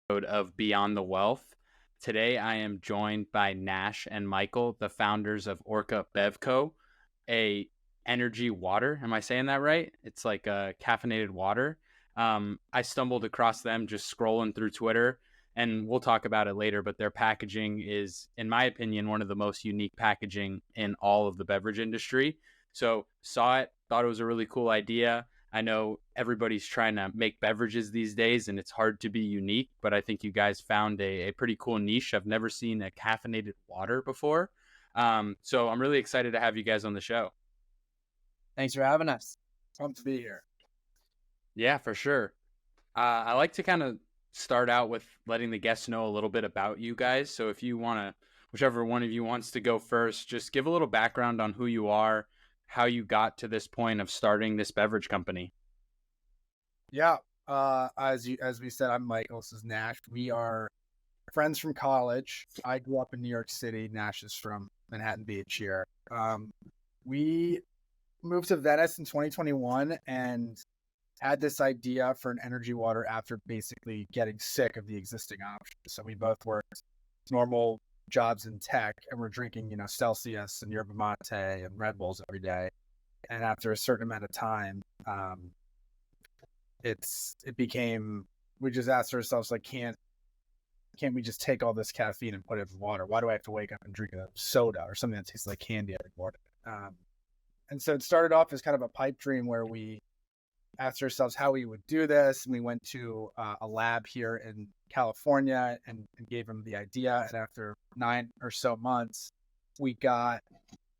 of Beyond the Wealth. Today, I am joined by Nash and Michael, the founders of Orka Bev Co, a energy water. Am I saying that right? It's like a caffeinated water. I stumbled across them just scrolling through Twitter, and we'll talk about it later. But their packaging is, in my opinion, one of the most unique packaging in all of the beverage industry. So saw it, thought it was a really cool idea. I know everybody's trying to make beverages these days and it's hard to be unique, but I think you guys found a pretty cool niche. I've never seen a caffeinated water before. So I'm really excited to have you guys on the show. Thanks for having us. Pumped to be here. Yeah, for sure. I like to kind of start out with letting the guests know a little bit about you guys. So if you want to, whichever one of you wants to go first, just give a little background on who you are, how you got to this point of starting this beverage company. Yeah. As we said, I'm Michael. This is Nash. We are friends from college. I grew up in New York City. Nash is from Manhattan Beach here. We moved to Venice in 2021 and had this idea for an energy water after basically getting sick of the existing options. So we both worked normal jobs in tech and we're drinking, Celsius and yerba mate and Red Bulls every day. And after a certain amount of time, we just asked ourselves, like, can't we just take all this caffeine and put it in water? Why do I have to wake up and drink a soda or something that tastes like candy every morning? And so it started off as kind of a pipe dream where we asked ourselves how we would do this. And we went to a lab here in California and gave them the idea. And after 9 or so months, we got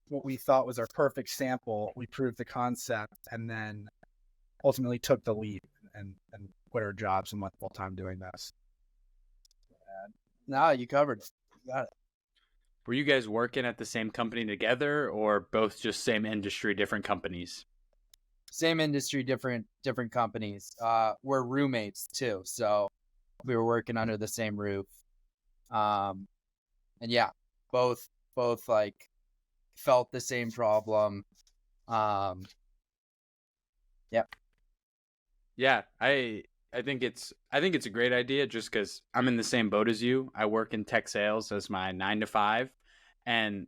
what we thought was our perfect sample. We proved the concept and then ultimately took the leap and quit our jobs and went full time doing this. No, you covered it. You got it. Were you guys working at the same company together or both just same industry, different companies? Same industry, different companies. We're roommates too, so we were working under the same roof. And yeah, both like felt the same problem. Yeah. Yeah, I think it's a great idea just because I'm in the same boat as you. I work in tech sales as my 9 to 5, and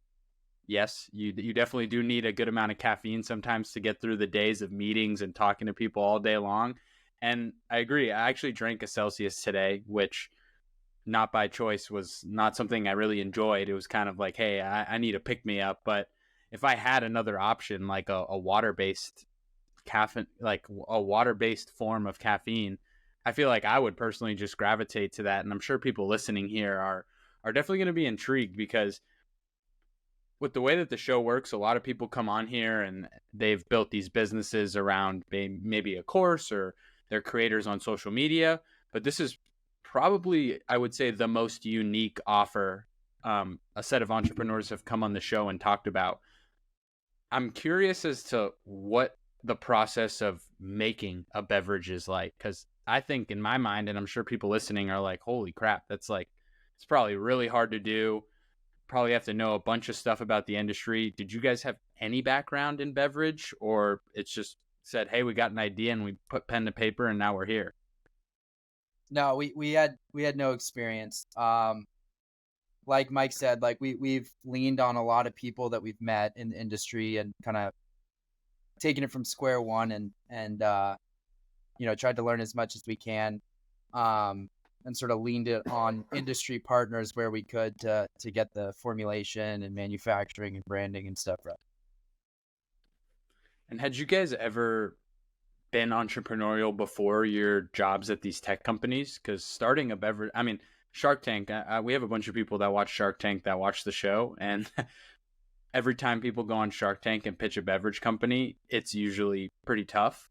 yes, you definitely do need a good amount of caffeine sometimes to get through the days of meetings and talking to people all day long. And I agree. I actually drank a Celsius today, which not by choice was not something I really enjoyed. It was kind of like, hey, I need a pick me up. But if I had another option like a water-based caffeine, like a water-based form of caffeine, I feel like I would personally just gravitate to that. And I'm sure people listening here are definitely going to be intrigued because with the way that the show works, a lot of people come on here and they've built these businesses around maybe a course or they're creators on social media. But this is probably, I would say, the most unique offer a set of entrepreneurs have come on the show and talked about. I'm curious as to what the process of making a beverage is like, because I think in my mind, and I'm sure people listening are like, holy crap, that's like, it's probably really hard to do. Probably have to know a bunch of stuff about the industry. Did you guys have any background in beverage, or it's just said, hey, we got an idea and we put pen to paper and now we're here? No, we had no experience. Like Mike said, like we've leaned on a lot of people that we've met in the industry and kind of taken it from square one and tried to learn as much as we can. And sort of leaned it on industry partners where we could to get the formulation and manufacturing and branding and stuff right. And had you guys ever been entrepreneurial before your jobs at these tech companies? Because starting a beverage, I mean, Shark Tank, we have a bunch of people that watch Shark Tank that watch the show. And every time people go on Shark Tank and pitch a beverage company, it's usually pretty tough.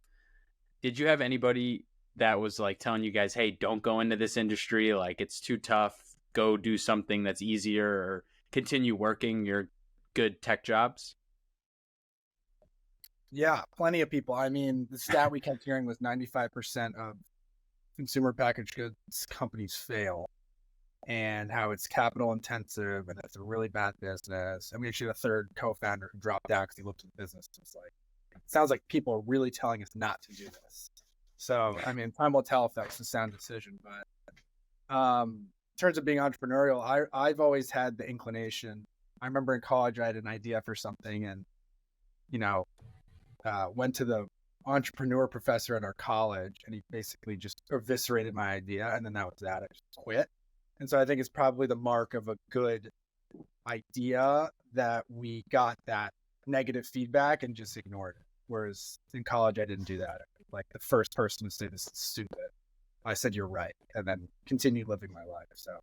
Did you have anybody that was like telling you guys, hey, don't go into this industry, like it's too tough, go do something that's easier or continue working your good tech jobs? Yeah, plenty of people. I mean, the stat we kept hearing was 95% of consumer packaged goods companies fail and how it's capital intensive and it's a really bad business. And we actually had a third co-founder who dropped out because he looked at the business and was like, it sounds like people are really telling us not to do this. So, I mean, time will tell if that was a sound decision, but In terms of being entrepreneurial, I've always had the inclination. I remember in college I had an idea for something, and went to the entrepreneur professor at our college, and he basically just eviscerated my idea, and then that was that. I just quit. And so I think it's probably the mark of a good idea that we got that negative feedback and just ignored it. Whereas in college, I didn't do that. Like the first person to say this is stupid, I said you're right, and then continued living my life. So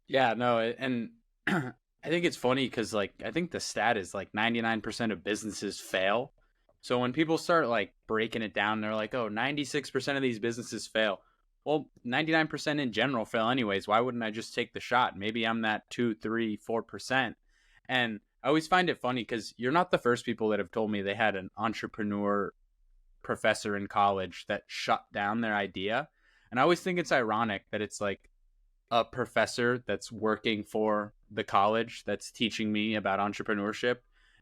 Yeah, no, and I think it's funny because like I think the stat is like 99% of businesses fail. So when people start like breaking it down, they're like, oh, 96% of these businesses fail. Well, 99% in general fail anyways. Why wouldn't I just take the shot? Maybe I'm that 2, 3, 4%. And I always find it funny because you're not the first people that have told me they had an entrepreneur professor in college that shut down their idea. And I always think it's ironic that it's like a professor that's working for the college that's teaching me about entrepreneurship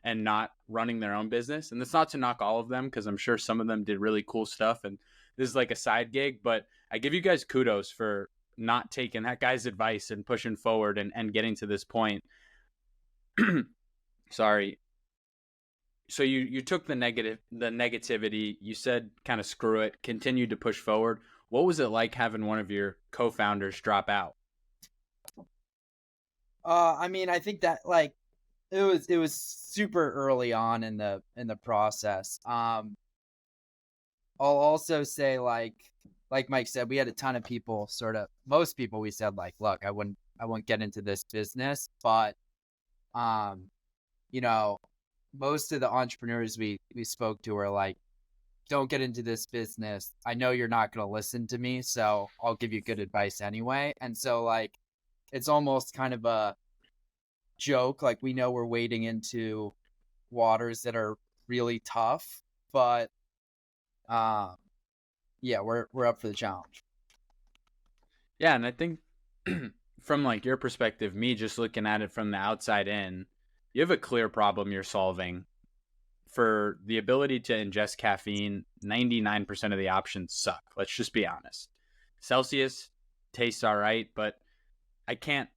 and not running their own business. And it's not to knock all of them because I'm sure some of them did really cool stuff and this is like a side gig, but I give you guys kudos for not taking that guy's advice and pushing forward and getting to this point. Sorry. So you took the negativity, you said kind of screw it, continued to push forward. What was it like having one of your co-founders drop out? I mean, I think that like it was super early on in the process. I'll also say like Mike said, we had a ton of people, most people we said like, look, I wouldn't get into this business, but most of the entrepreneurs we spoke to were like, don't get into this business. I know you're not going to listen to me, so I'll give you good advice anyway. And so like, it's almost kind of a joke. Like we know we're wading into waters that are really tough, but yeah, we're up for the challenge. Yeah, and I think from like your perspective, me just looking at it from the outside in, you have a clear problem you're solving. For the ability to ingest caffeine, 99% of the options suck. Let's just be honest. Celsius tastes all right, but I can't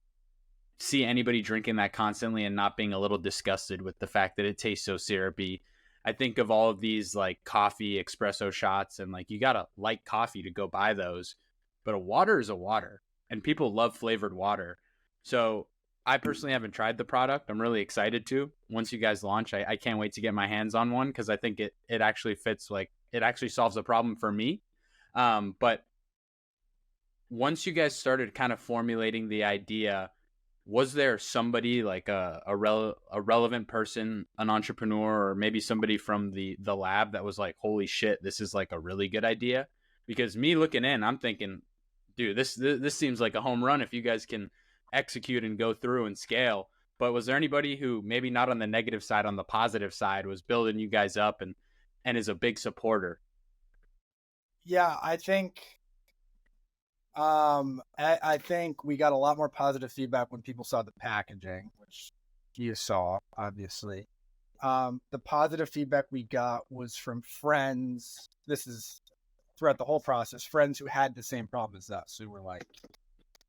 see anybody drinking that constantly and not being a little disgusted with the fact that it tastes so syrupy. I think of all of these like coffee espresso shots, and like you gotta like coffee to go buy those, but a water is a water, and people love flavored water. So I personally haven't tried the product. I'm really excited to. Once you guys launch, I can't wait to get my hands on one because I think it actually fits, like it actually solves a problem for me. But once you guys started kind of formulating the idea, was there somebody like a relevant person, an entrepreneur, or maybe somebody from the lab that was like, holy shit, this is like a really good idea? Because me looking in, I'm thinking, dude, this seems like a home run if you guys can execute and go through and scale. But was there anybody who maybe not on the negative side, on the positive side, was building you guys up and is a big supporter? yeah, I think we got a lot more positive feedback when people saw the packaging, which you saw, obviously. The positive feedback we got was from friends. This is throughout the whole process, friends who had the same problem as us, who were like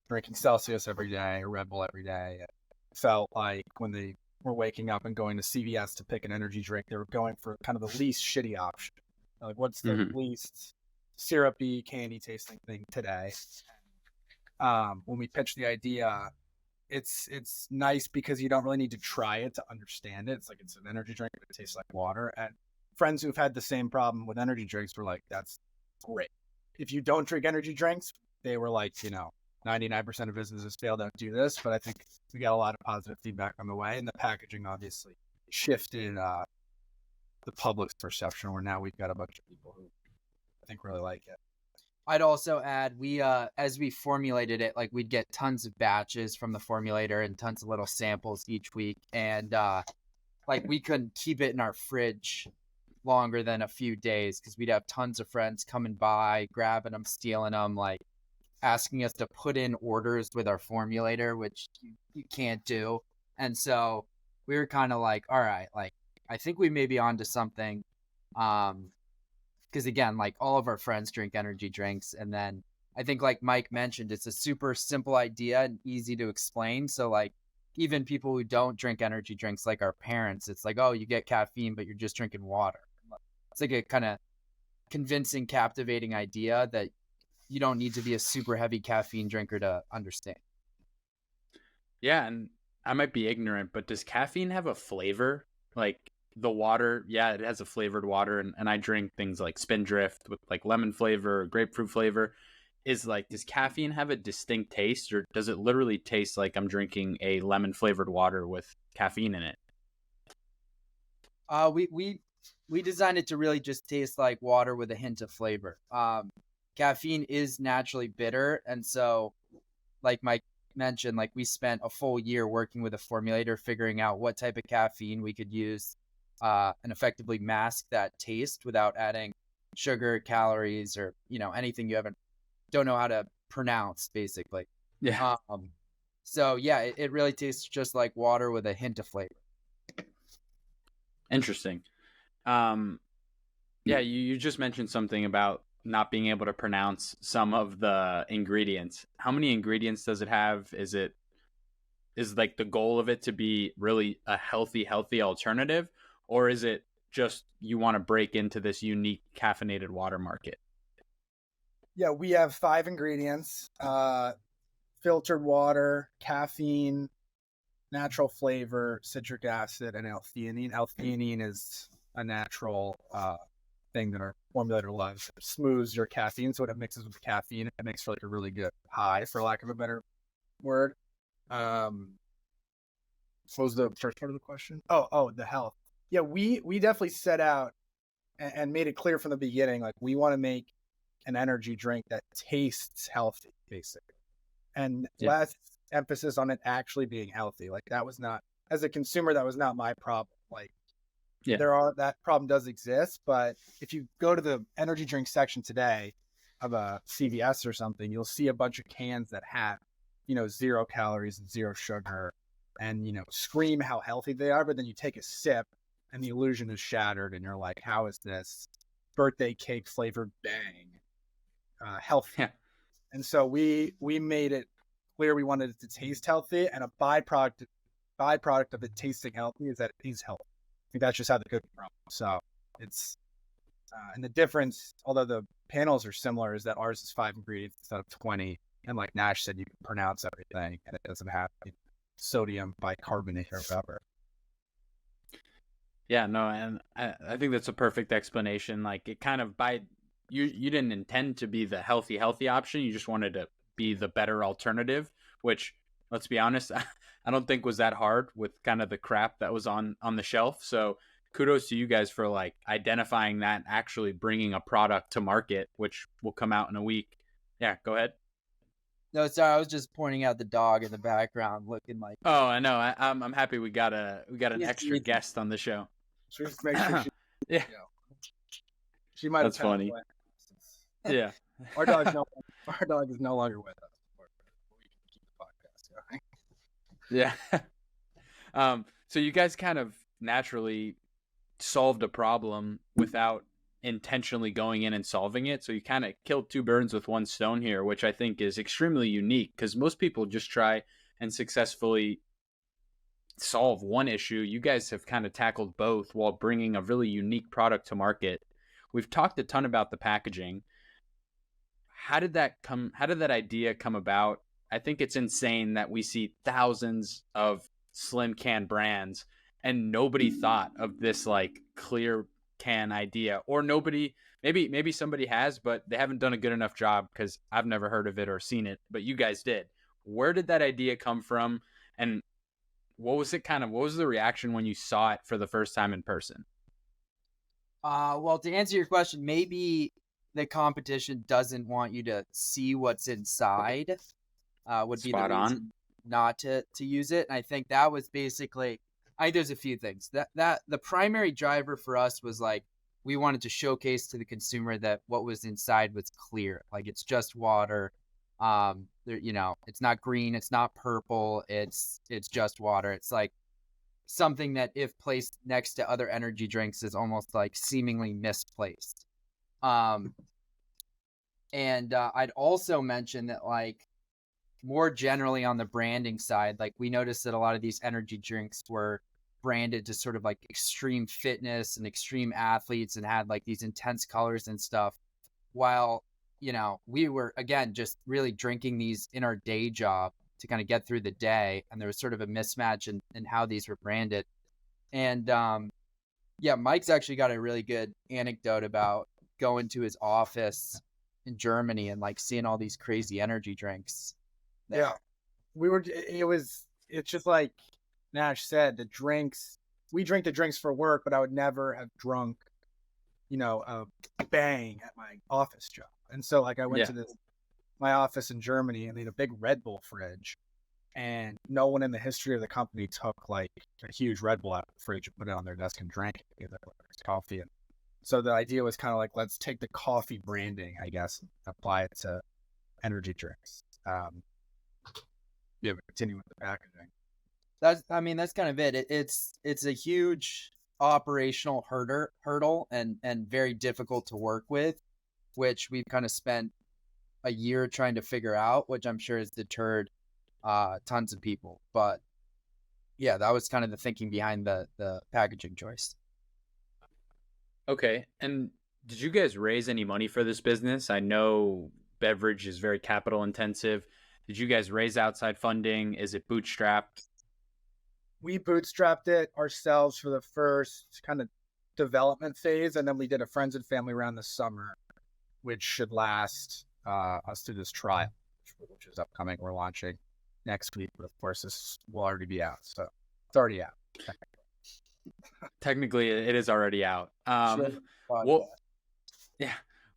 drinking Celsius every day or Red Bull every day. It felt like when they were waking up and going to CVS to pick an energy drink, they were going for kind of the least shitty option. Like, what's the least syrupy, candy tasting thing today? When we pitched the idea, it's nice because you don't really need to try it to understand it. It's like it's an energy drink, but it tastes like water. And friends who've had the same problem with energy drinks were like, that's great. If you don't drink energy drinks, they were like, 99% of businesses fail to do this, but I think we got a lot of positive feedback on the way, and the packaging obviously shifted the public's perception, where now we've got a bunch of people who I think really like it. I'd also add, we as we formulated it, like we'd get tons of batches from the formulator and tons of little samples each week, and like we couldn't keep it in our fridge longer than a few days because we'd have tons of friends coming by, grabbing them, stealing them, like asking us to put in orders with our formulator, which you can't do. And so we were kind of like, all right, like I think we may be onto something. Because again, like all of our friends drink energy drinks, and then I think like Mike mentioned, it's a super simple idea and easy to explain. So like even people who don't drink energy drinks, like our parents, it's like, oh, you get caffeine, but you're just drinking water. It's like a kind of convincing, captivating idea that you don't need to be a super heavy caffeine drinker to understand. Yeah, and I might be ignorant, but does caffeine have a flavor? Like the water, yeah, it has a flavored water, and I drink things like Spindrift with like lemon flavor or grapefruit flavor. Does caffeine have a distinct taste, or does it literally taste like I'm drinking a lemon flavored water with caffeine in it? We designed it to really just taste like water with a hint of flavor. Caffeine is naturally bitter, and so like Mike mentioned, like we spent a full year working with a formulator, figuring out what type of caffeine we could use and effectively mask that taste without adding sugar, calories, or anything you don't know how to pronounce, basically. Yeah, So yeah, it really tastes just like water with a hint of flavor. interesting. Yeah, you just mentioned something about not being able to pronounce some of the ingredients. How many ingredients does it have? Is like the goal of it to be really a healthy alternative, or is it just you want to break into this unique caffeinated water market? Yeah, we have 5 ingredients: filtered water, caffeine, natural flavor, citric acid, and L-theanine. L-theanine is a natural thing that our formulator loves. It smooths your caffeine, so when it mixes with caffeine, it makes for like a really good high, for lack of a better word. What was the first part of the question? Oh, the health. Yeah, we definitely set out and made it clear from the beginning, like we want to make an energy drink that tastes healthy, basically, and less emphasis on it actually being healthy. Like that was not, as a consumer, that was not my problem. Like that problem does exist, but if you go to the energy drink section today of a CVS or something, you'll see a bunch of cans that have 0 calories and 0 sugar, and scream how healthy they are, but then you take a sip and the illusion is shattered, and you're like, how is this birthday cake flavored bang healthy? Yeah. And so we made it clear we wanted it to taste healthy, and a byproduct of it tasting healthy is that it is healthy. I think that's just how the cookie crumbles. So it's and the difference, although the panels are similar, is that ours is 5 ingredients instead of 20. And like Nash said, you can pronounce everything, and it doesn't have sodium bicarbonate or whatever. Yeah, no, and I think that's a perfect explanation. Like it kind of you didn't intend to be the healthy option. You just wanted to be the better alternative, which, let's be honest, I don't think was that hard with kind of the crap that was on the shelf. So kudos to you guys for like identifying that, and actually bringing a product to market, which will come out in a week. Yeah, go ahead. No, sorry, I was just pointing out the dog in the background, looking like. Oh, I know. I'm happy we got an extra guest on the show. Just make sure she, yeah, she might. That's have funny. Yeah, our dog is no longer with us. We can keep the podcast going. Yeah. So you guys kind of naturally solved a problem without intentionally going in and solving it. So you kind of killed 2 birds with 1 stone here, which I think is extremely unique, because most people just try and successfully solve one issue. You guys have kind of tackled both while bringing a really unique product to market. We've talked a ton about the packaging. How did that idea come about? I think it's insane that we see thousands of slim can brands and nobody thought of this like clear can idea, or maybe somebody has, but they haven't done a good enough job, because I've never heard of it or seen it, but you guys did. Where did that idea come from, and what was the reaction when you saw it for the first time in person? Well, to answer your question, maybe the competition doesn't want you to see what's inside. Would be Spot the reason on. not to use it. And I think that was basically, I think there's a few things that the primary driver for us was like, we wanted to showcase to the consumer that what was inside was clear. Like it's just water. It's not green, it's not purple, it's just water. It's like something that if placed next to other energy drinks is almost like seemingly misplaced. And I'd also mention that, like, more generally on the branding side, like, we noticed that a lot of these energy drinks were branded to sort of like extreme fitness and extreme athletes and had like these intense colors and stuff. While, we were, again, just really drinking these in our day job to kind of get through the day. And there was sort of a mismatch in how these were branded. And yeah, Mike's actually got a really good anecdote about going to his office in Germany and like seeing all these crazy energy drinks. Yeah. It's just like Nash said, we drink the drinks for work, but I would never have drunk, a Bang at my office job. And so like I went to my office in Germany and they had a big Red Bull fridge, and no one in the history of the company took like a huge Red Bull out of the fridge and put it on their desk and drank it because it's coffee. And so the idea was kind of like, let's take the coffee branding, I guess, and apply it to energy drinks. Continue with the packaging. That's kind of it. It's a huge operational hurdle and very difficult to work with, which we've kind of spent a year trying to figure out, which I'm sure has deterred tons of people. But yeah, that was kind of the thinking behind the packaging choice. Okay. And did you guys raise any money for this business? I know beverage is very capital intensive. Did you guys raise outside funding? Is it bootstrapped? We bootstrapped it ourselves for the first kind of development phase, and then we did a friends and family round this summer, which should last us through this trial, which is upcoming. We're launching next week, but of course this will already be out, so it's already out. Technically, it is already out.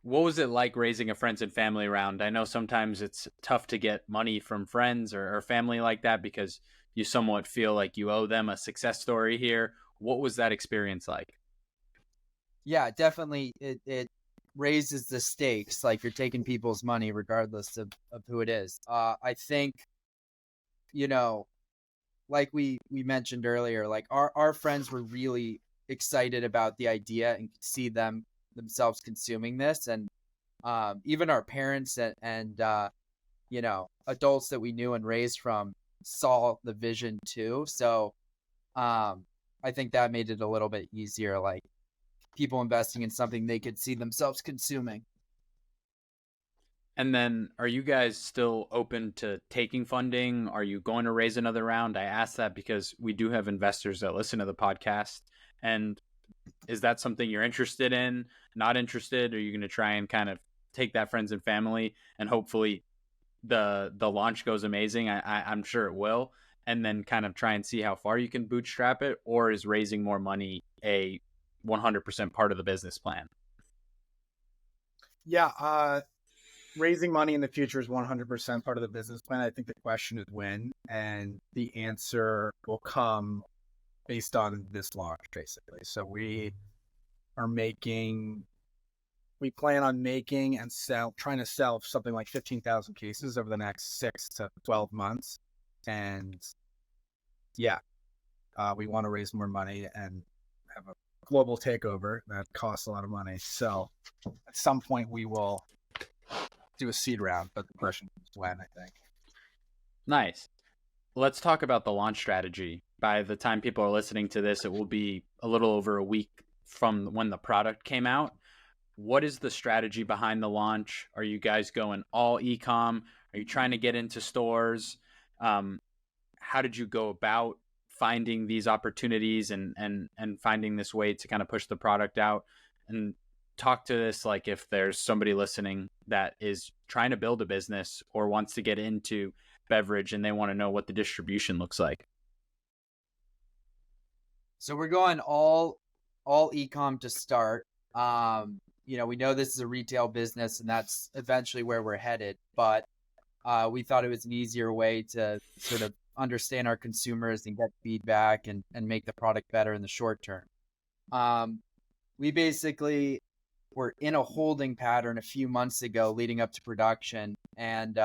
What was it like raising a friends and family round? I know sometimes it's tough to get money from friends or family like that because you somewhat feel like you owe them a success story here. What was that experience like? Yeah, definitely. It raises the stakes. Like, you're taking people's money regardless of who it is. I think, like we mentioned earlier, like our friends were really excited about the idea and could see themselves consuming this, and even our parents and adults that we knew and raised from saw the vision too. So I think that made it a little bit easier, like people investing in something they could see themselves consuming. And then are you guys still open to taking funding? Are you going to raise another round? I ask that because we do have investors that listen to the podcast. And is that something you're interested in? Not interested? Are you going to try and kind of take that friends and family and hopefully the launch goes amazing? I'm sure it will. And then kind of try and see how far you can bootstrap it? Or is raising more money a 100% part of the business plan? Yeah, raising money in the future is 100% part of the business plan. I think the question is when, and the answer will come based on this launch, basically. So we plan on making and trying to sell something like 15,000 cases over the next 6 to 12 months. And yeah, we want to raise more money and have a global takeover that costs a lot of money. So at some point we will do a seed round, but the question is when, I think. Nice. Let's talk about the launch strategy. By the time people are listening to this, it will be a little over a week from when the product came out. What is the strategy behind the launch? Are you guys going all e-com? Are you trying to get into stores? How did you go about finding these opportunities and finding this way to kind of push the product out? And talk to this like if there's somebody listening that is trying to build a business or wants to get into beverage and they want to know what the distribution looks like. So we're going all e-com to start. We know this is a retail business and that's eventually where we're headed, but we thought it was an easier way to sort of understand our consumers and get feedback and make the product better in the short term. We basically were in a holding pattern a few months ago leading up to production, and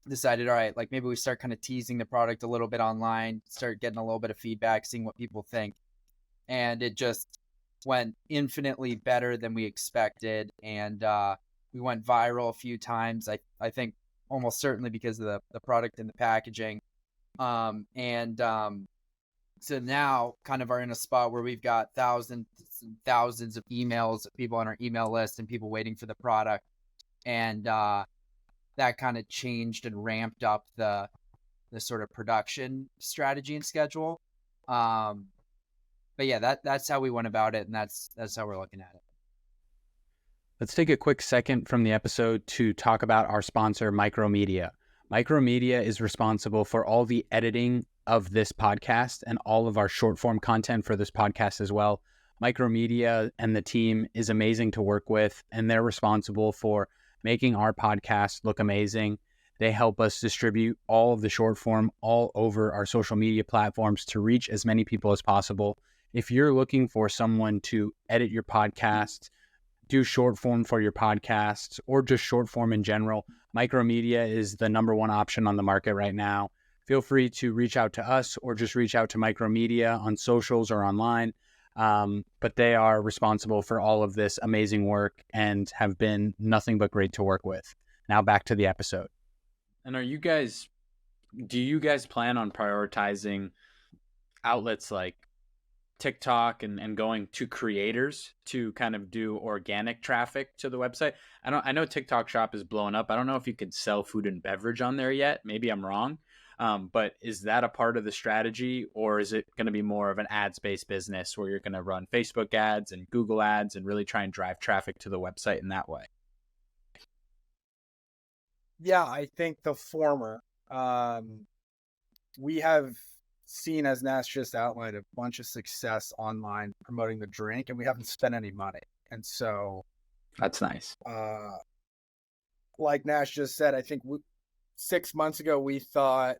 decided, all right, like maybe we start kind of teasing the product a little bit online, start getting a little bit of feedback, seeing what people think. And it just went infinitely better than we expected. And We went viral a few times. I think almost certainly because of the product and the packaging. So now kind of are in a spot where we've got thousands and thousands of emails of people on our email list and people waiting for the product. And that kind of changed and ramped up the sort of production strategy and schedule. But yeah, that's how we went about it, and that's how we're looking at it. Let's take a quick second from the episode to talk about our sponsor, Micromedia. Micromedia is responsible for all the editing of this podcast and all of our short form content for this podcast as well. Micromedia and the team is amazing to work with, and they're responsible for making our podcast look amazing. They help us distribute all of the short form all over our social media platforms to reach as many people as possible. If you're looking for someone to edit your podcast, do short form for your podcasts, or just short form in general, Micromedia is the number one option on the market right now. Feel free to reach out to us or just reach out to Micromedia on socials or online. But they are responsible for all of this amazing work and have been nothing but great to work with. Now back to the episode. And do you guys plan on prioritizing outlets like TikTok and going to creators to kind of do organic traffic to the website? I know TikTok Shop is blowing up. I don't know if you could sell food and beverage on there yet. Maybe I'm wrong. But is that a part of the strategy, or is it going to be more of an ads-based business where you're going to run Facebook ads and Google ads and really try and drive traffic to the website in that way? Yeah, I think the former. We have seen, as Nash just outlined, a bunch of success online promoting the drink, and we haven't spent any money. And so that's nice. Like Nash just said, I think 6 months ago, we thought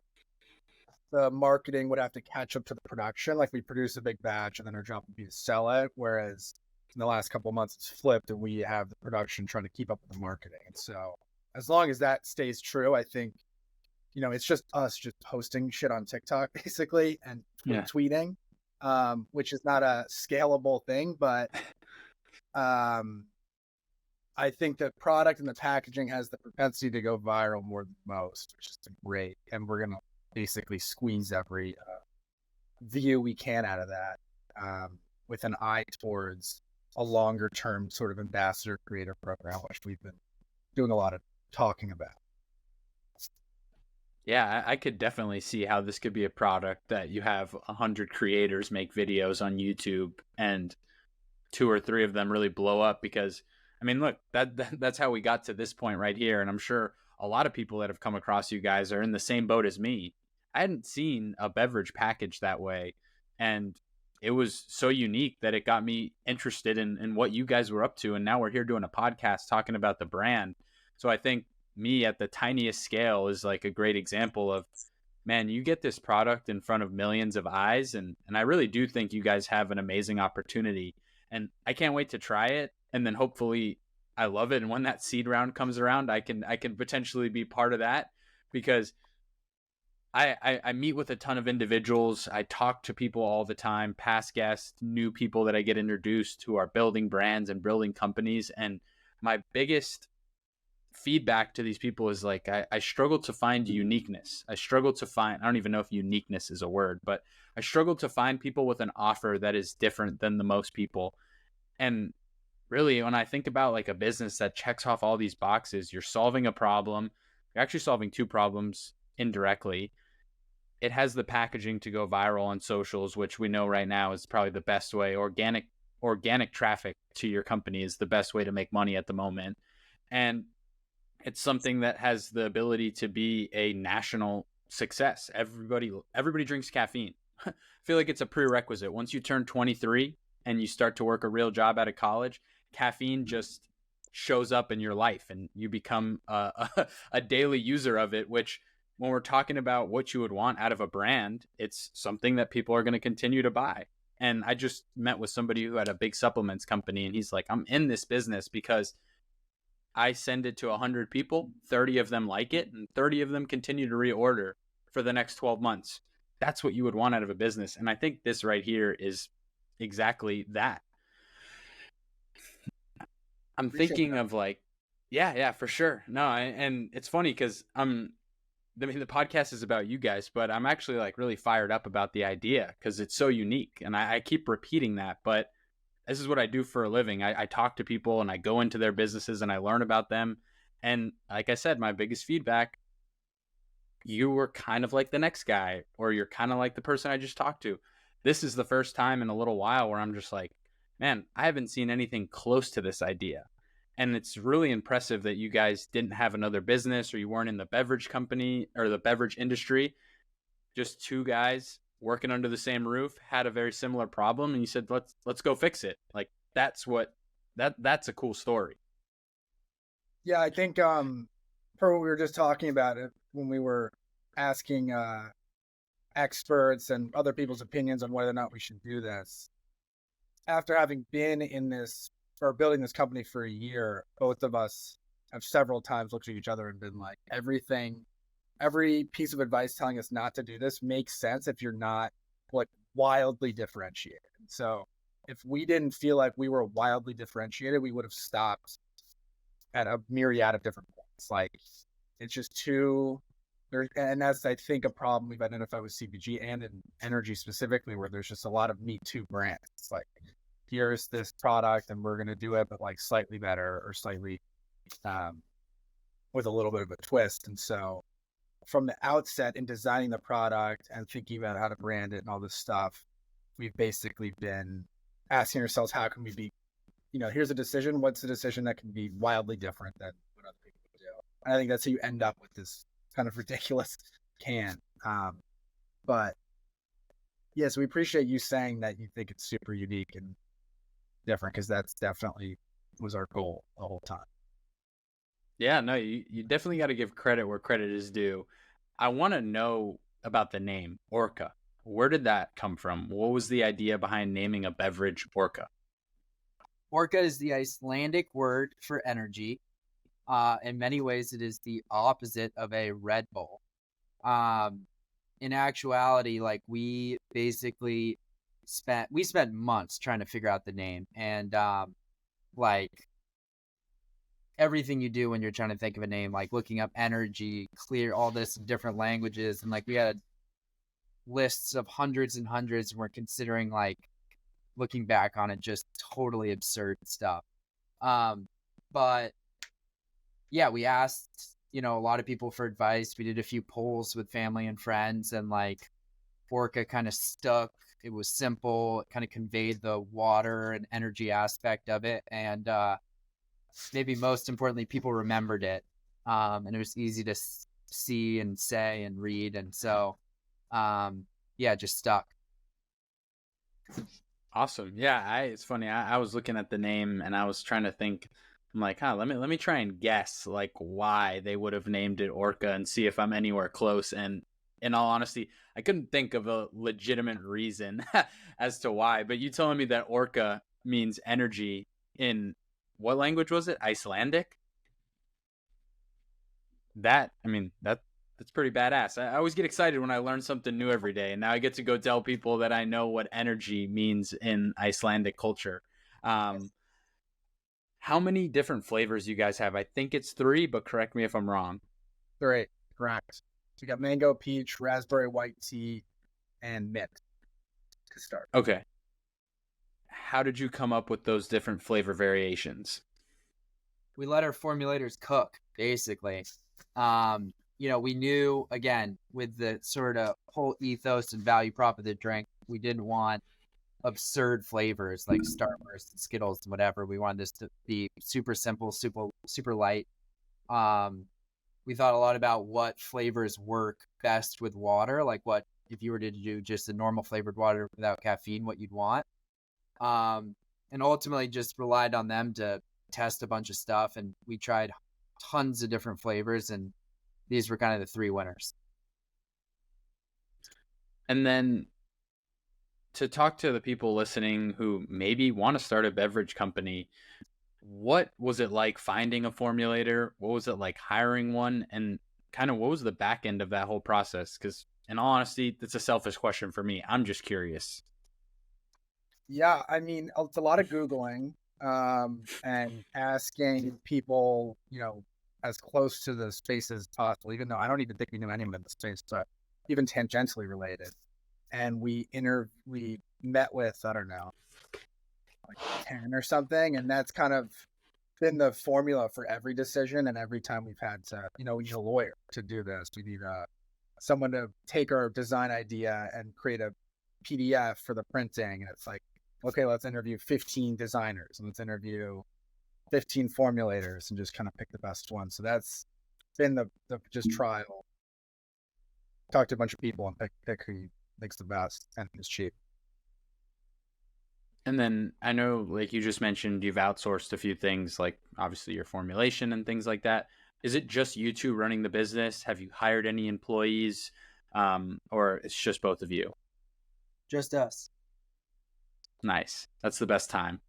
the marketing would have to catch up to the production. Like, we produce a big batch and then our job would be to sell it. Whereas in the last couple of months, it's flipped and we have the production trying to keep up with the marketing. And so as long as that stays true, I think, it's just us just posting shit on TikTok basically and tweeting, which is not a scalable thing, but I think the product and the packaging has the propensity to go viral more than most, which is great. And we're going to basically squeeze every view we can out of that with an eye towards a longer term sort of ambassador creator program, which we've been doing a lot of talking about. Yeah, I could definitely see how this could be a product that you have 100 creators make videos on YouTube and 2 or 3 of them really blow up, because I mean, look, that's how we got to this point right here. And I'm sure a lot of people that have come across you guys are in the same boat as me. I hadn't seen a beverage packaged that way. And it was so unique that it got me interested in what you guys were up to. And now we're here doing a podcast talking about the brand. So I think me at the tiniest scale is like a great example of, man, you get this product in front of millions of eyes. And I really do think you guys have an amazing opportunity. And I can't wait to try it. And then hopefully I love it. And when that seed round comes around, I can potentially be part of that, because I meet with a ton of individuals. I talk to people all the time, past guests, new people that I get introduced who are building brands and building companies. And my biggest feedback to these people is like, I struggle to find uniqueness. I don't even know if uniqueness is a word, but I struggle to find people with an offer that is different than the most people. And really, when I think about like a business that checks off all these boxes, you're solving a problem. You're actually solving 2 problems indirectly. It has the packaging to go viral on socials, which we know right now is probably the best way. Organic traffic to your company is the best way to make money at the moment. And it's something that has the ability to be a national success. Everybody drinks caffeine. I feel like it's a prerequisite. Once you turn 23 and you start to work a real job out of college, caffeine just shows up in your life and you become a daily user of it, which when we're talking about what you would want out of a brand, it's something that people are going to continue to buy. And I just met with somebody who had a big supplements company, and he's like, I'm in this business because I send it to 100 people, 30 of them like it, and 30 of them continue to reorder for the next 12 months. That's what you would want out of a business. And I think this right here is exactly that. I'm thinking of like Yeah, for sure. No, and it's funny because the podcast is about you guys, but I'm actually like really fired up about the idea because it's so unique, and I keep repeating that. But this is what I do for a living. I talk to people and I go into their businesses and I learn about them. And like I said, my biggest feedback, you were kind of like the next guy, or you're kind of like the person I just talked to. This is the first time in a little while where I'm just like, man, I haven't seen anything close to this idea. And it's really impressive that you guys didn't have another business, or you weren't in the beverage company or the beverage industry. Just two guys working under the same roof had a very similar problem, and you said, let's go fix it. Like that's a cool story. Yeah, I think for what we were just talking about it when we were asking experts and other people's opinions on whether or not we should do this. After having been in this or building this company for a year, both of us have several times looked at each other and been like, every piece of advice telling us not to do this makes sense if you're not like wildly differentiated. So if we didn't feel like we were wildly differentiated, we would have stopped at a myriad of different points. Like it's just too there, and that's I think a problem we've identified with CPG and in energy specifically, where there's just a lot of Me Too brands. It's like here's this product and we're gonna do it, but like slightly better or slightly with a little bit of a twist. And so from the outset in designing the product and thinking about how to brand it and all this stuff, we've basically been asking ourselves, how can we be, here's a decision. What's the decision that can be wildly different than what other people do? And I think that's how you end up with this kind of ridiculous can. But yes, we appreciate you saying that you think it's super unique and different, because that's definitely was our goal the whole time. Yeah, no, you definitely got to give credit where credit is due. I want to know about the name Orka. Where did that come from? What was the idea behind naming a beverage Orka? Orka is the Icelandic word for energy. In many ways, it is the opposite of a Red Bull. In actuality, like we spent months trying to figure out the name, and like everything you do when you're trying to think of a name, like looking up energy, clear, all this in different languages, and like we had lists of hundreds and hundreds, and we're considering, like, looking back on it, just totally absurd stuff. But yeah, we asked, a lot of people for advice. We did a few polls with family and friends, and like Orka kind of stuck. It was simple. It kind of conveyed the water and energy aspect of it. And maybe most importantly, people remembered it. And it was easy to see and say and read. And so, yeah, just stuck. Awesome. Yeah, it's funny. I was looking at the name and I was trying to think. I'm like, let me try and guess like why they would have named it Orka and see if I'm anywhere close. And in all honesty, I couldn't think of a legitimate reason as to why. But you telling me that Orka means energy in what language was it? Icelandic? That's pretty badass. I always get excited when I learn something new every day, and now I get to go tell people that I know what energy means in Icelandic culture. How many different flavors you guys have? I think it's 3, but correct me if I'm wrong. 3, correct. So we got mango, peach, raspberry, white tea, and mint to start. Okay. How did you come up with those different flavor variations? We let our formulators cook, basically. We knew, again, with the sort of whole ethos and value prop of the drink, we didn't want absurd flavors like Starburst and Skittles and whatever. We wanted this to be super simple, super light. We thought a lot about what flavors work best with water, like what if you were to do just a normal flavored water without caffeine, what you'd want. And ultimately just relied on them to test a bunch of stuff, and we tried tons of different flavors, and these were kind of the 3 winners. And then to talk to the people listening who maybe want to start a beverage company, what was it like finding a formulator? What was it like hiring one? And kind of what was the back end of that whole process? Because in all honesty, that's a selfish question for me. I'm just curious. Yeah, it's a lot of Googling. and asking people, as close to the space as possible, even though I don't even think we knew anyone in the space, but even tangentially related. And we met with, I don't know, like 10 or something. And that's kind of been the formula for every decision. And every time we've had to, we need a lawyer to do this. We need someone to take our design idea and create a PDF for the printing. And it's like, okay, let's interview 15 designers and let's interview 15 formulators and just kind of pick the best one. So that's been the just trial. Talk to a bunch of people and pick who you think's the best and is cheap. And then I know, like you just mentioned, you've outsourced a few things, like obviously your formulation and things like that. Is it just you two running the business? Have you hired any employees, or it's just both of you? Just us. Nice. That's the best time.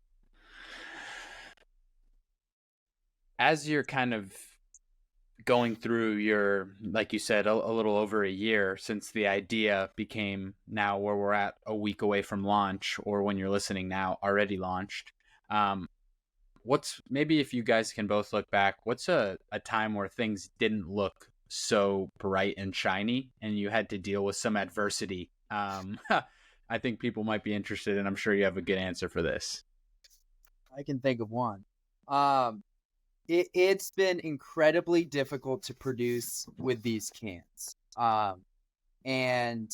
As you're kind of going through your, like you said, a little over a year since the idea became now where we're at a week away from launch, or when you're listening now, already launched. What's, maybe if you guys can both look back, what's a time where things didn't look so bright and shiny and you had to deal with some adversity? I think people might be interested, and I'm sure you have a good answer for this. I can think of one. It's been incredibly difficult to produce with these cans. And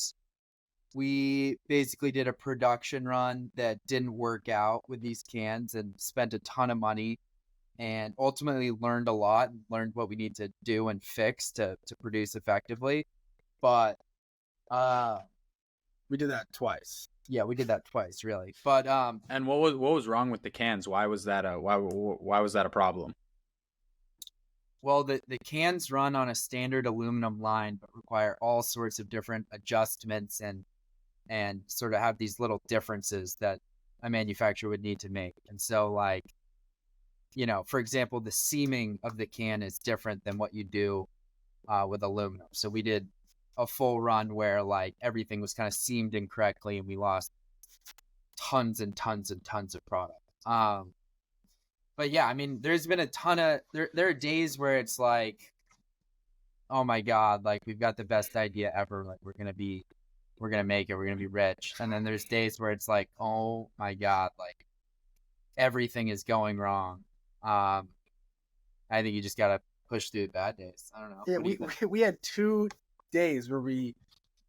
we basically did a production run that didn't work out with these cans and spent a ton of money and ultimately learned a lot and learned what we need to do and fix to produce effectively. But we did that twice. Yeah, we did that twice, really. But and what was wrong with the cans? Why was that why was that a problem? Well, the cans run on a standard aluminum line, but require all sorts of different adjustments and sort of have these little differences that a manufacturer would need to make. And so, like, for example, the seaming of the can is different than what you do with aluminum. So we did a full run where like everything was kind of seamed incorrectly and we lost tons and tons and tons of product. But yeah, I mean, there's been a ton of, there are days where it's like, oh my God, like we've got the best idea ever. Like we're going to make it, we're going to be rich. And then there's days where it's like, oh my God, like everything is going wrong. I think you just got to push through the bad days. I don't know. Yeah, we had 2 days where we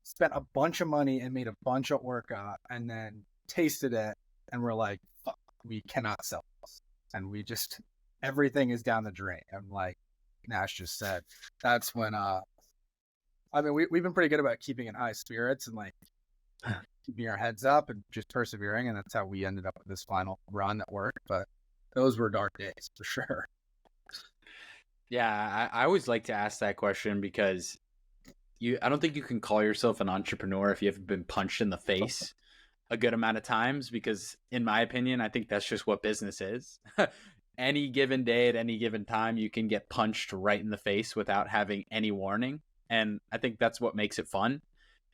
spent a bunch of money and made a bunch of Orka and then tasted it and we're like, fuck, we cannot sell this. And we just, everything is down the drain. And like Nash just said, that's when, I mean, we've been pretty good about keeping in high spirits and like keeping our heads up and just persevering. And that's how we ended up with this final run that worked. But those were dark days for sure. Yeah, I always like to ask that question because I don't think you can call yourself an entrepreneur if you haven't been punched in the face a good amount of times, because in my opinion, I think that's just what business is. Any given day at any given time, you can get punched right in the face without having any warning. And I think that's what makes it fun.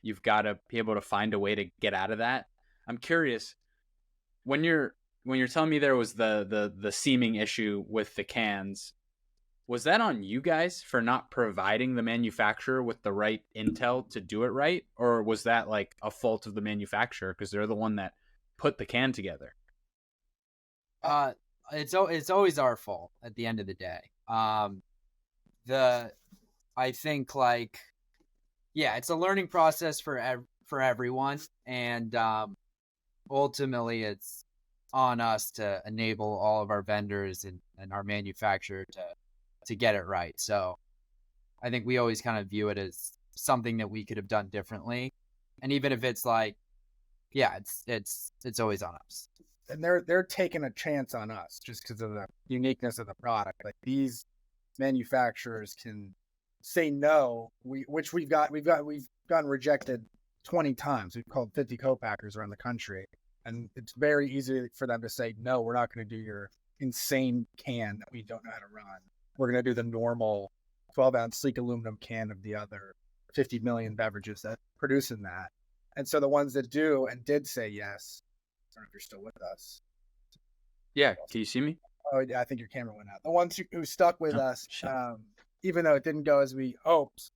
You've got to be able to find a way to get out of that. I'm curious, when you're telling me there was the seaming issue with the cans, was that on you guys for not providing the manufacturer with the right intel to do it right? Or was that like a fault of the manufacturer because they're the one that put the can together? It's always our fault at the end of the day. I think like, yeah, it's a learning process for everyone. And ultimately it's on us to enable all of our vendors and our manufacturer to get it right. So I think we always kind of view it as something that we could have done differently. And even if it's like, yeah, it's always on us. And they're taking a chance on us just because of the uniqueness of the product. Like these manufacturers can say no, which we've gotten rejected 20 times. We've called 50 co-packers around the country. And it's very easy for them to say, no, we're not going to do your insane can that we don't know how to run. We're going to do the normal 12-ounce sleek aluminum can of the other 50 million beverages that produce in that. And so the ones that do and did say yes, I don't know if you're still with us. Yeah, can you see me? Oh, yeah, I think your camera went out. The ones who stuck with Oh, us, shit. even though it didn't go as we hoped,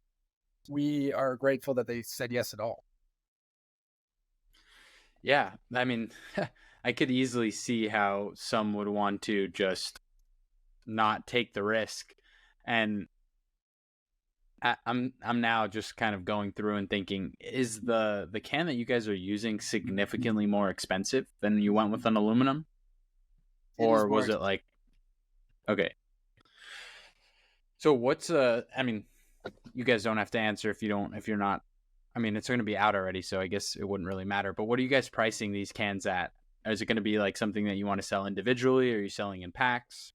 we are grateful that they said yes at all. Yeah, I mean, I could easily see how some would want to just not take the risk, and I'm now just kind of going through and thinking, is the can that you guys are using significantly more expensive than you went with an aluminum, It is or more was it like okay? So what's I mean, you guys don't have to answer if you're not. I mean, it's going to be out already, so I guess it wouldn't really matter. But what are you guys pricing these cans at? Is it going to be like something that you want to sell individually, or are you selling in packs?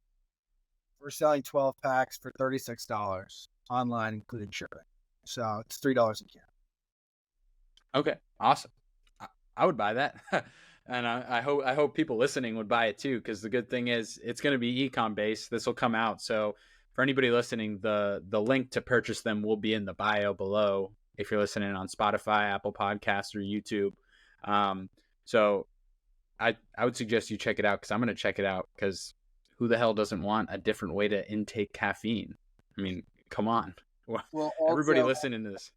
We're selling 12 packs for $36 online, including shipping. So it's $3 a can. Okay, awesome. I would buy that, and I hope people listening would buy it too. Because the good thing is it's going to be ecom based. This will come out, so for anybody listening, the link to purchase them will be in the bio below. If you're listening on Spotify, Apple Podcasts, or YouTube, so I would suggest you check it out because I'm going to check it out because who the hell doesn't want a different way to intake caffeine? I mean, come on, We'll everybody also listening to this.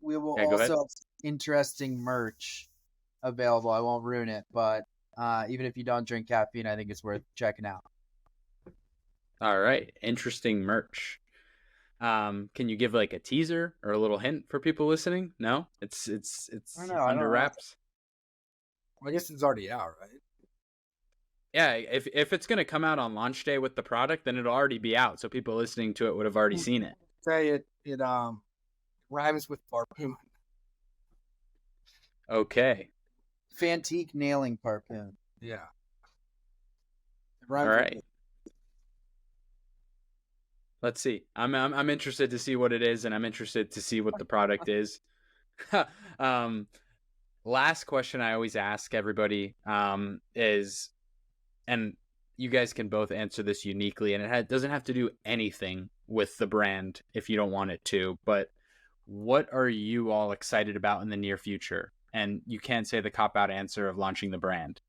we will Yeah, go ahead. also have interesting merch available. I won't ruin it, but even if you don't drink caffeine, I think it's worth checking out. All right, interesting merch. Can you give like a teaser or a little hint for people listening? No, it's I don't know. I under don't know. wraps. Well, I guess it's already out, right? Yeah, if it's gonna come out on launch day with the product, then it'll already be out, so people listening to it would have already seen it. Say it rhymes with harpoon. Okay, Fantique nailing harpoon. Yeah. It all rhymes with right. Let's see. I'm interested to see what it is, and I'm interested to see what the product is. um, Last question I always ask everybody is, and you guys can both answer this uniquely, and it doesn't have to do anything with the brand if you don't want it to, but what are you all excited about in the near future? And you can't say the cop out answer of launching the brand.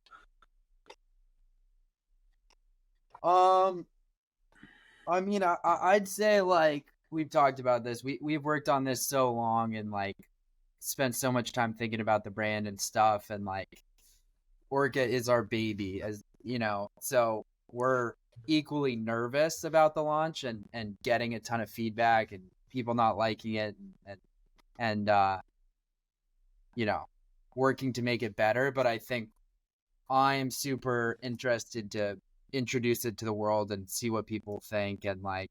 I mean, I'd say like we've talked about this. We've worked on this so long and like spent so much time thinking about the brand and stuff, and like Orka is our baby, as you know. So we're equally nervous about the launch and getting a ton of feedback and people not liking it and you know, working to make it better. But I think I'm super interested to introduce it to the world and see what people think, and like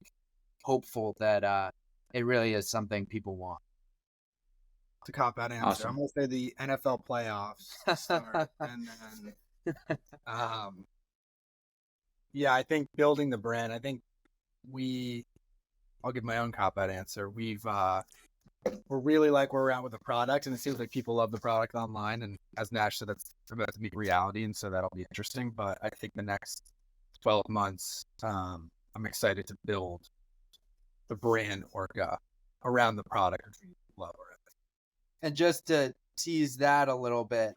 hopeful that it really is something people want. to cop out answer. Awesome. I'm gonna say the NFL playoffs start, and then yeah, I think building the brand. I think I'll give my own cop out answer. We're really like where we're at with the product, and it seems like people love the product online. And as Nash said, that's about to be reality, and so that'll be interesting. But I think the next 12 months, I'm excited to build the brand Orka around the product. Love it. And just to tease that a little bit,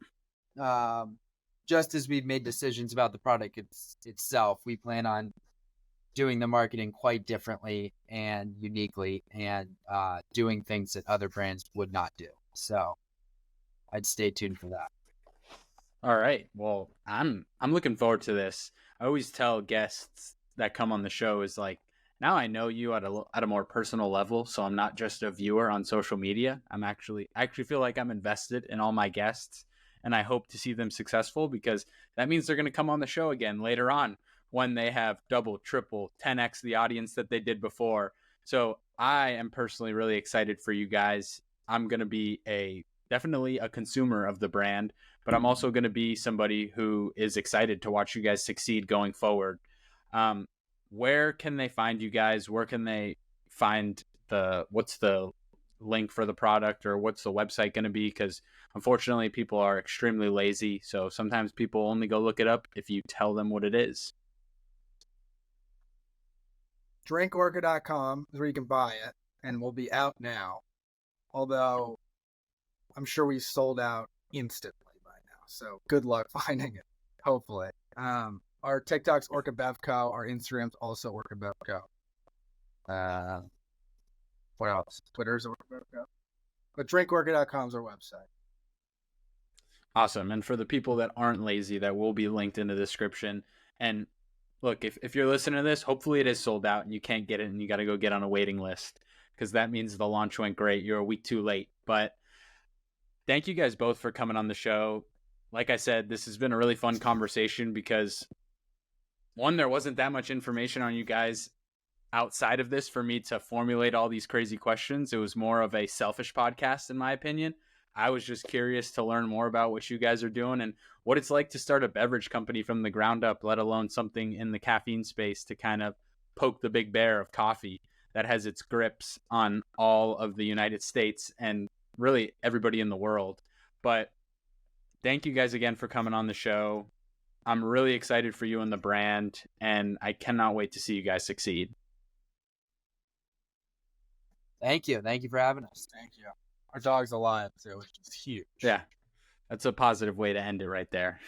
just as we've made decisions about the product itself, we plan on doing the marketing quite differently and uniquely, and doing things that other brands would not do. So I'd stay tuned for that. All right. Well, I'm looking forward to this. I always tell guests that come on the show is like, now I know you at a more personal level, so I'm not just a viewer on social media. I actually feel like I'm invested in all my guests, and I hope to see them successful because that means they're going to come on the show again later on when they have double, triple, 10x the audience that they did before. So I am personally really excited for you guys. I'm going to be definitely a consumer of the brand, but I'm also going to be somebody who is excited to watch you guys succeed going forward. Where can they find you guys? Where can they find what's the link for the product, or what's the website going to be? Because unfortunately, people are extremely lazy. So sometimes people only go look it up if you tell them what it is. Drinkorka.com is where you can buy it, and we'll be out now. Although I'm sure we sold out instantly by now. So good luck finding it, hopefully. Our TikTok's Orka Bev Co. Our Instagram's also Orka Bev Co. What else? Twitter's Orka Bev Co. But drinkorka.com is our website. Awesome. And for the people that aren't lazy, that will be linked in the description. And look, if you're listening to this, hopefully it is sold out and you can't get it and you got to go get on a waiting list, because that means the launch went great. You're a week too late. But thank you guys both for coming on the show. Like I said, this has been a really fun conversation because, one, there wasn't that much information on you guys outside of this for me to formulate all these crazy questions. It was more of a selfish podcast, in my opinion. I was just curious to learn more about what you guys are doing and what it's like to start a beverage company from the ground up, let alone something in the caffeine space to kind of poke the big bear of coffee that has its grips on all of the United States and really everybody in the world. But thank you guys again for coming on the show. I'm really excited for you and the brand, and I cannot wait to see you guys succeed. Thank you. Thank you for having us. Thank you. Our dog's alive too, which is huge. Yeah, that's a positive way to end it right there.